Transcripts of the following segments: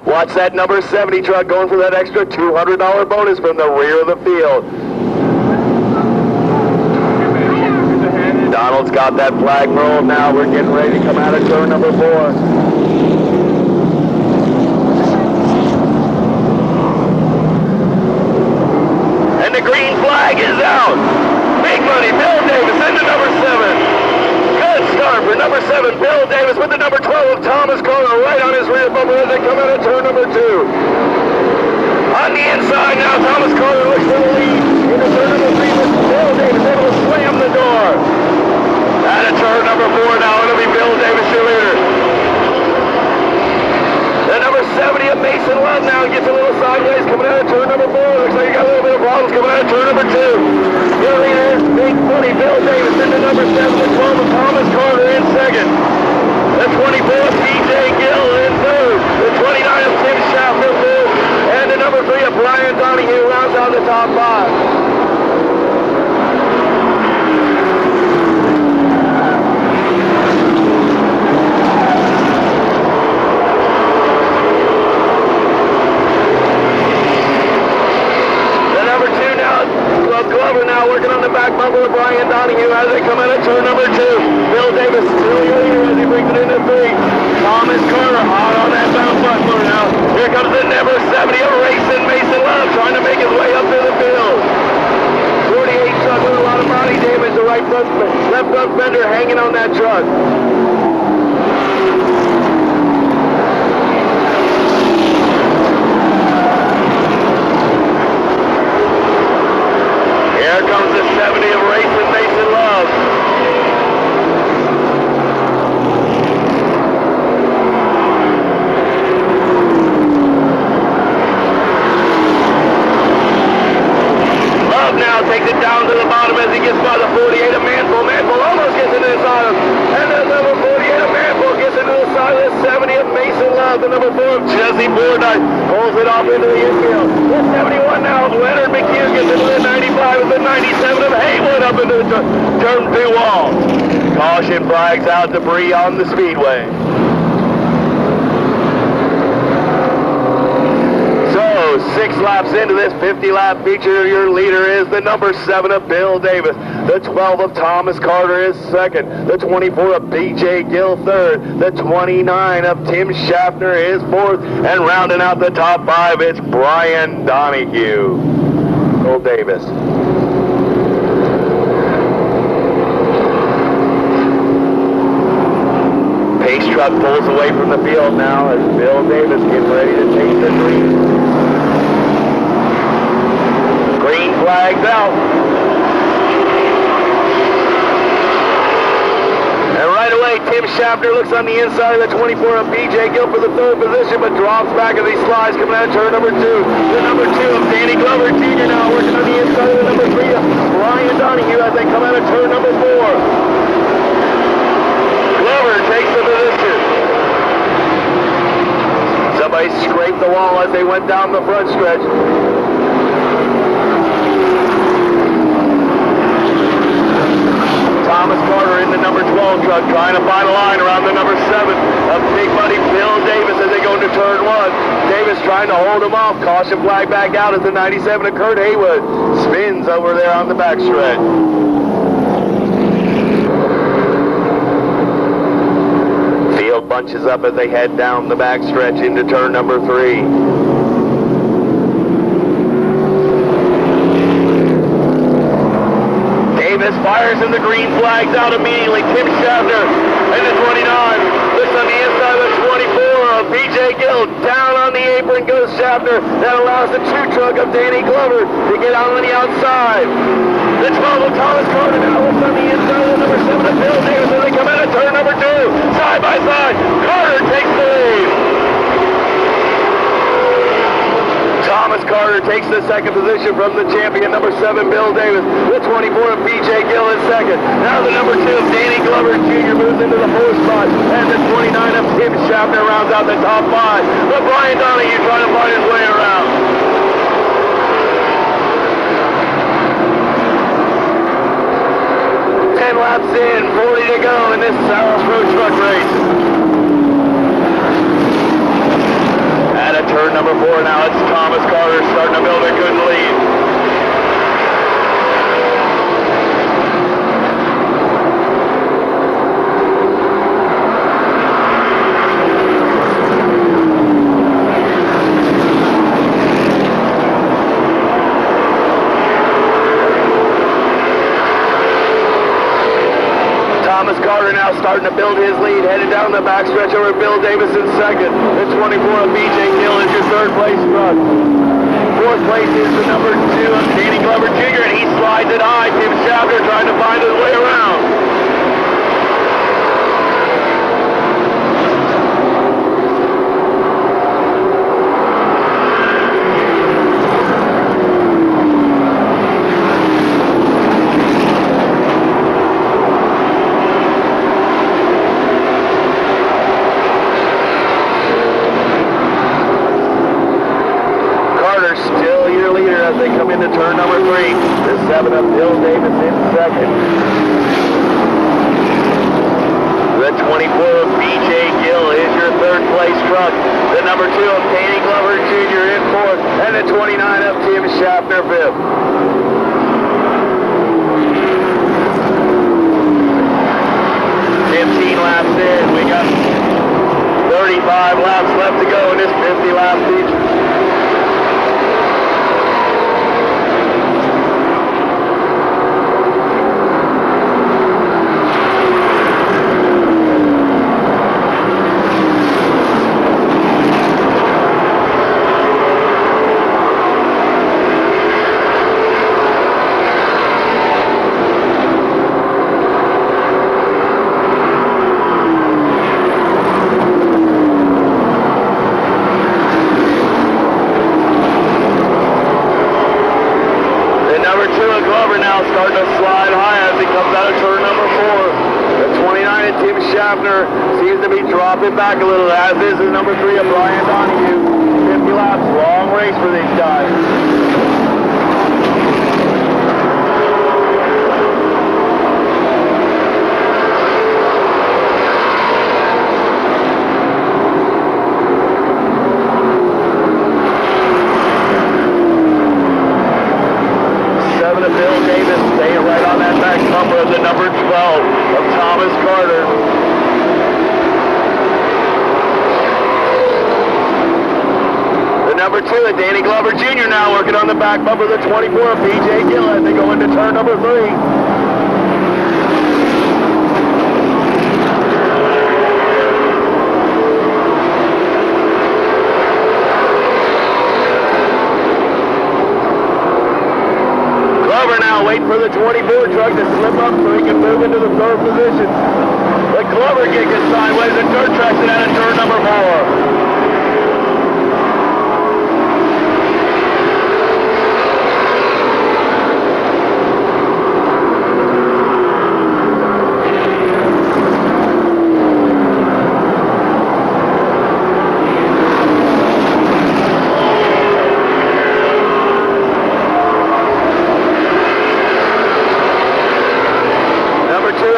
Watch that number 70 truck going for that extra $200 bonus from the rear of the field. Donald's got that flag rolled now. We're getting ready to come out of turn number 4. And the green flag is out. Big money, Bill Davis into number 7. Good start for number 7, Bill Davis, with the number 12 of Thomas Carter right on his rear bumper as they come out of turn number 2. On the inside now, Thomas Carter looks for the lead. Into turn number 3, Bill Davis able to slam the door. Out of turn number 4 now, it'll be Bill Davis, your leader. The number 70 of Mason Love now gets a little sideways coming out of turn number 4. Looks like he got a little bit of problems coming out of turn number 2. Your leader is Big Money, Bill Davis into number 7, the 12 of Thomas Carter in second. The 24 of PJ Gill in third. The 29 of Tim Schaffner fourth. And the number 3 of Brian Donahue rounds out the top 5. Glover now working on the back bumper of Brian Donahue as they come out of turn number 2. Bill Davis still leader as he brings it into 3. Thomas Carter hot on that bound buckler now. Here comes the number 70 of Racing Mason Love trying to make his way up to the field. 48 truck with a lot of body damage. The left front fender hanging on that truck. Here comes the 70 of Racing Mason Love. Love now takes it down to the bottom as he gets by the 48 of Manville. Manville almost gets into the side of him. And the number 48 of Manville gets into the side of the 70 of Mason Love. The number 4 of Jesse Bourdite pulls it off into the infield. The 71 now of Leonard McHugh gets into the 95 of the 97 of Haywood up into the turn 2 wall. Caution flags out, debris on the speedway. So 6 laps into this 50-lap feature, your leader is the number 7 of Bill Davis. The 12 of Thomas Carter is second. The 24 of B.J. Gill third. The 29 of Tim Schaffner is fourth. And rounding out the top 5, it's Brian Donahue. Bill Davis. Pace truck pulls away from the field now as Bill Davis gets ready to take the green. Green flags out. And right away, Tim Schaffner looks on the inside of the 24 of B.J. Gill for the 3rd position, but drops back as he slides coming out of turn number 2. The number 2 of Danny Glover Jr. now working on the inside of the number 3 of Brian Donahue as they come out of turn number 4. Glover takes the position. Somebody scraped the wall as they went down the front stretch. Thomas Carter in the number 12 truck trying to find a line around the number 7 of Big Buddy Bill Davis as they go into turn 1. Davis trying to hold him off. Caution flag back out as the 97 of Kurt Haywood spins over there on the backstretch. Field bunches up as they head down the backstretch into turn number 3. Davis fires and the green flags out immediately. Tim Schaffner and the 29. Looks on the inside of the 24 of B.J. Gill. Down on the apron goes Schaffner. That allows the 2 truck of Danny Glover to get out on the outside. The 12 of Thomas Carter now looks on the inside of the number 7 of Bill Davis as they come out of turn number 2. Side by side. Carter takes the lead. Thomas Carter takes the 2nd position from the champion, number 7, Bill Davis. The 24 of B.J. Gill is 2nd. Now the number 2 of Danny Glover Jr. moves into the 4th spot. And the 29 of Tim Schaffner rounds out the top 5. But Brian Donahue trying to find his way around. Laps in, 40 to go in this Sara Pro Truck race. At a turn number 4 now. It's Thomas Carter starting to build a good lead. Thomas Carter now starting to build his lead, headed down the backstretch over Bill Davis in second. The 24 of BJ Gill is your third place truck. Fourth place is the number 2 of Danny Glover Jr., and he slides it high. Tim Schaffner trying to find his way around. Still your leader as they come into turn number 3. The 7 of Bill Davis in second. The 24 of BJ Gill is your third place truck. The number 2 of Danny Glover Jr. in fourth. And the 29 of Tim Schaffner fifth. 15 laps in. We got 35 laps left to go in this 50 lap feature. Glover now starting to slide high as he comes out of turn number 4. The 29 of Tim Schaffner seems to be dropping back a little, as is the number 3 of Brian Donahue. 50 laps, long race for these guys. Bill Davis staying right on that back bumper of the number 12 of Thomas Carter. The number 2 of Danny Glover Jr. now working on the back bumper of the 24 of BJ Gill as they go into turn number 3. Now waiting for the 24 truck to slip up so he can move into the third position. The Glover gig is sideways and dirt tracks it out of turn number 4.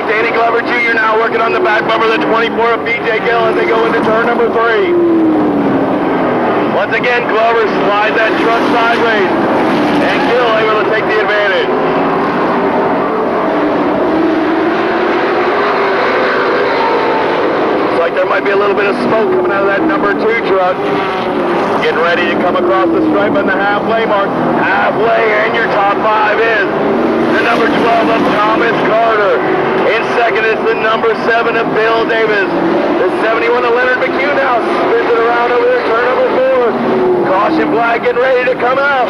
Danny Glover Jr. now working on the back bumper of the 24 of BJ Gill as they go into turn number 3. Once again, Glover slides that truck sideways, and Gill able to take the advantage. Looks like there might be a little bit of smoke coming out of that number 2 truck. Getting ready to come across the stripe on the halfway mark. Halfway, and your top 5 is the number 12 of Thomas Carter. In second is the number 7 of Bill Davis. The 71 of Leonard McHugh now spins it around over there, turn number 4. Caution flag getting ready to come out.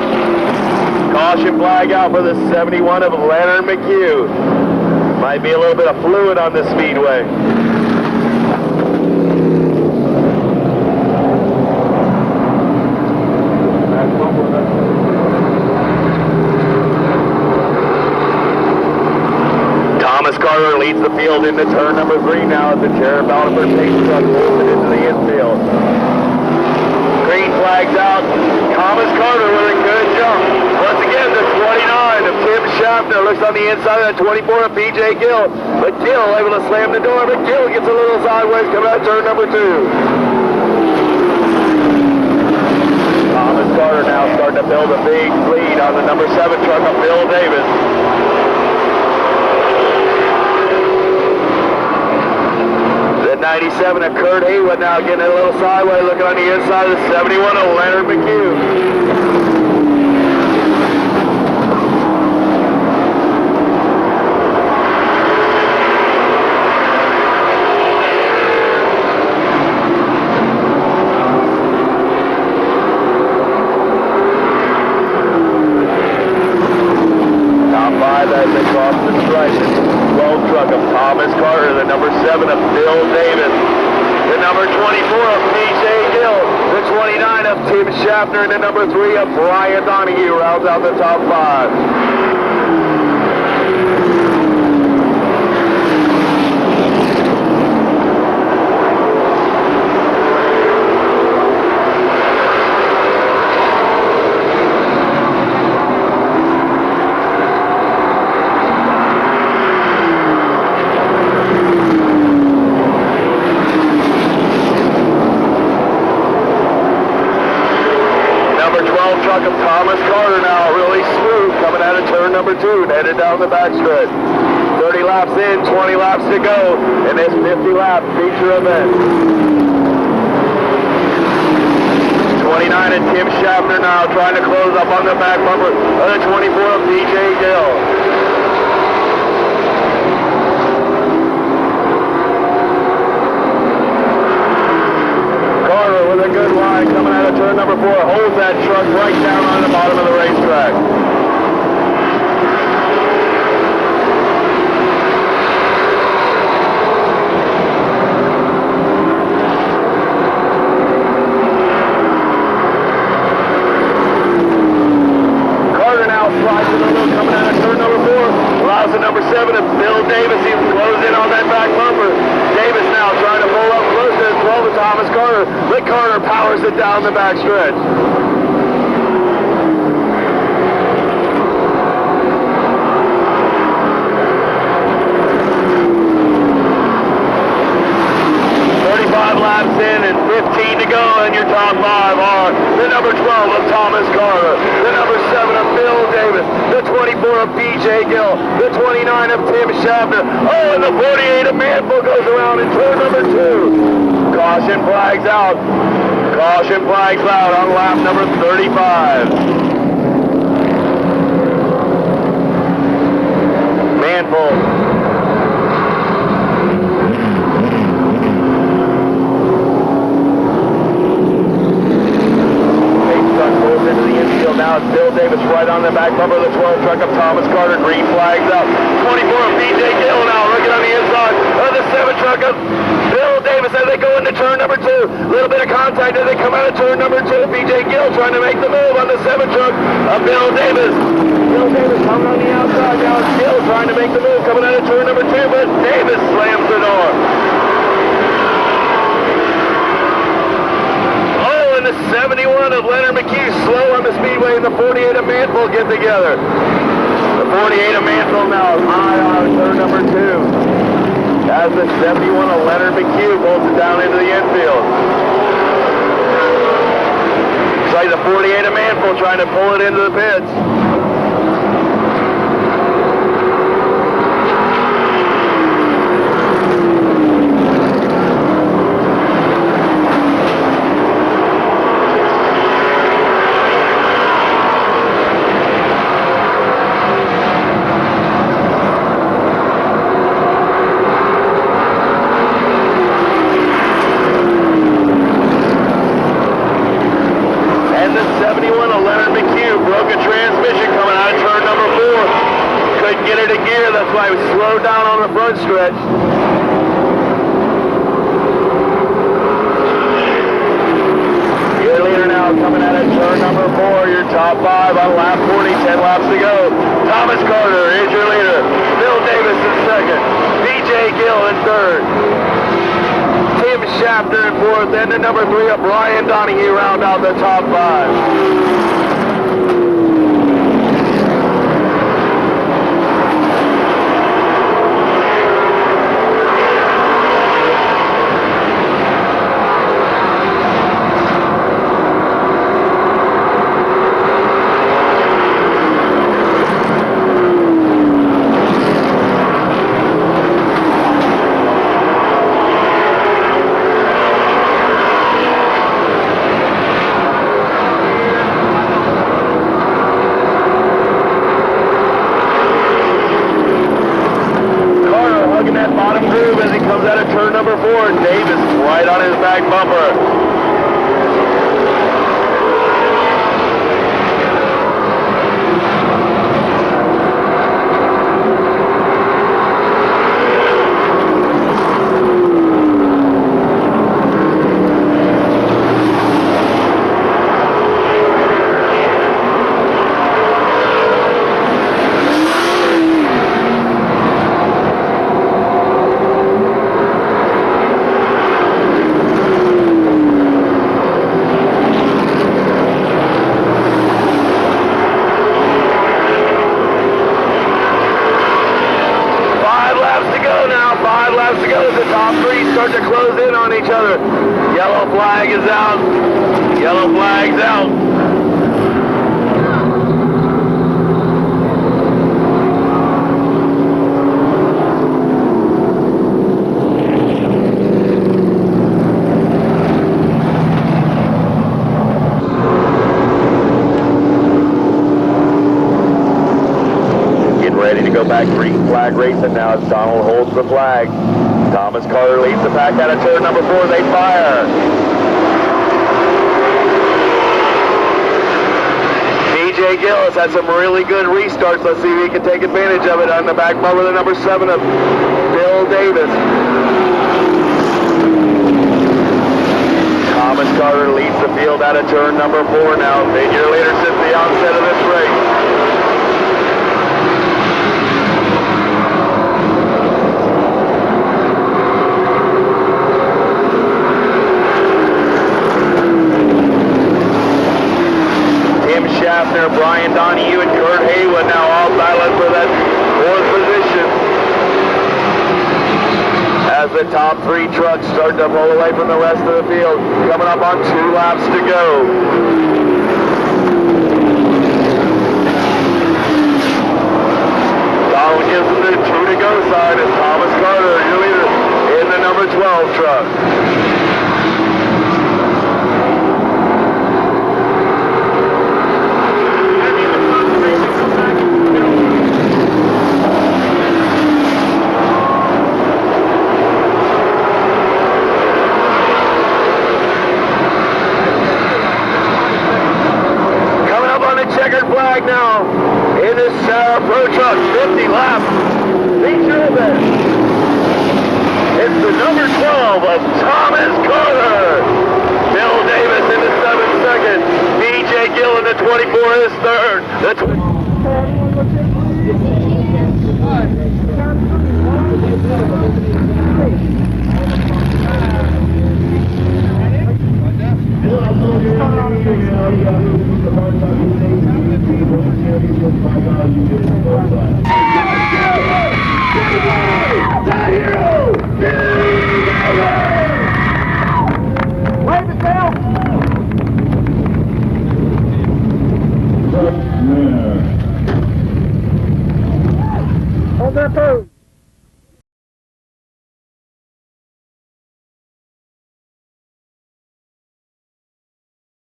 Caution flag out for the 71 of Leonard McHugh. Might be a little bit of fluid on this speedway. Thomas Carter leads the field into turn number 3 now as the Jared Baldifer takes truck pulls it into the infield. Green flags out. Thomas Carter with a good jump. Once again, the 29 of Tim Schaffner looks on the inside of the 24 of BJ Gill. But Gill able to slam the door, but Gill gets a little sideways coming out of turn number 2. Carter now starting to build a big lead on the number 7 truck of Bill Davis. The 97 of Kurt Haywood now getting a little sideways, looking on the inside of the 71 of Leonard McHugh. As they cross the stripe, the 12 truck of Thomas Carter, the number 7 of Bill Davis, the number 24 of PJ Gill, the 29 of Tim Schaffner, and the number 3 of Brian Donahue rounds out the top 5. Truck of Thomas Carter now really smooth coming out of turn number 2 and headed down the backstretch. 30 laps in, 20 laps to go in this 50-lap feature event. 29 and Tim Schaffner now trying to close up on the back bumper of the 24 of PJ Gill. With a good line coming out of turn number 4, holds that truck right down on the bottom of the racetrack. Carter now slides in the middle coming out of turn number 4, allows the number 7 of Bill Davis. He's closed in on that back bumper. Davis now trying to pull up close to 12 of Thomas Carter. But Carter powers it down the back stretch. 35 laps in and 15 to go, and your top 5 are the number 12 of Thomas Carter, the number 7 of Bill Davis, the 24 of PJ Gill, the 29 of Tim Schaffner. Oh, and the 48 of Manville goes around in turn number 2. Caution flags out. Caution flags out on lap number 35. Manville. Into the infield now. It's Bill Davis right on the back bumper of the 12 truck of Thomas Carter. Green flags out. 24 of PJ Gill now looking on the inside of the 7 truck of Bill Davis as they go into turn number 2. A little bit of contact as they come out of turn number 2. PJ Gill trying to make the move on the 7 truck of Bill Davis. Bill Davis coming on the outside now. It's Gill trying to make the move coming out of turn number 2, but Davis slams the door. The 71 of Leonard McHugh slow on the speedway, and the 48 of Manville get together. The 48 of Manville now high on turn number 2. As the 71 of Leonard McHugh pulls it down into the infield. It's like the 48 of Manville trying to pull it into the pits. Stretch. Your leader now coming out of turn number 4, your top 5 on lap 40, 10 laps to go. Thomas Carter is your leader. Bill Davis in second. PJ Gill in third. Tim Schaffner in fourth, and the number 3 of Brian Donahue round out the top 5. that bottom groove as he comes out of turn number 4. Davis right on his back bumper. Start to close in on each other. Yellow flag is out. Yellow flag's out. Getting ready to go back green flag racing now as Donald holds the flag. Thomas Carter leads the pack out of turn number 4. They fire. DJ Gillis had some really good restarts. Let's see if he can take advantage of it on the back bumper, the number 7 of Bill Davis. Thomas Carter leads the field out of turn number 4 now. Figure leader since the onset of this race. Brian Donahue and Kurt Haywood now all battling for that 4th position as the top 3 trucks start to pull away from the rest of the field. Coming up on 2 laps to go. Donald gives them the 2 to go sign as Thomas Carter, your leader, in the number 12 truck. Flag now in this Sara Pro Truck 50 lap feature event. It's the number 12 of Thomas Carter. Bill Davis in the 7th second. DJ Gill in the 24 is third.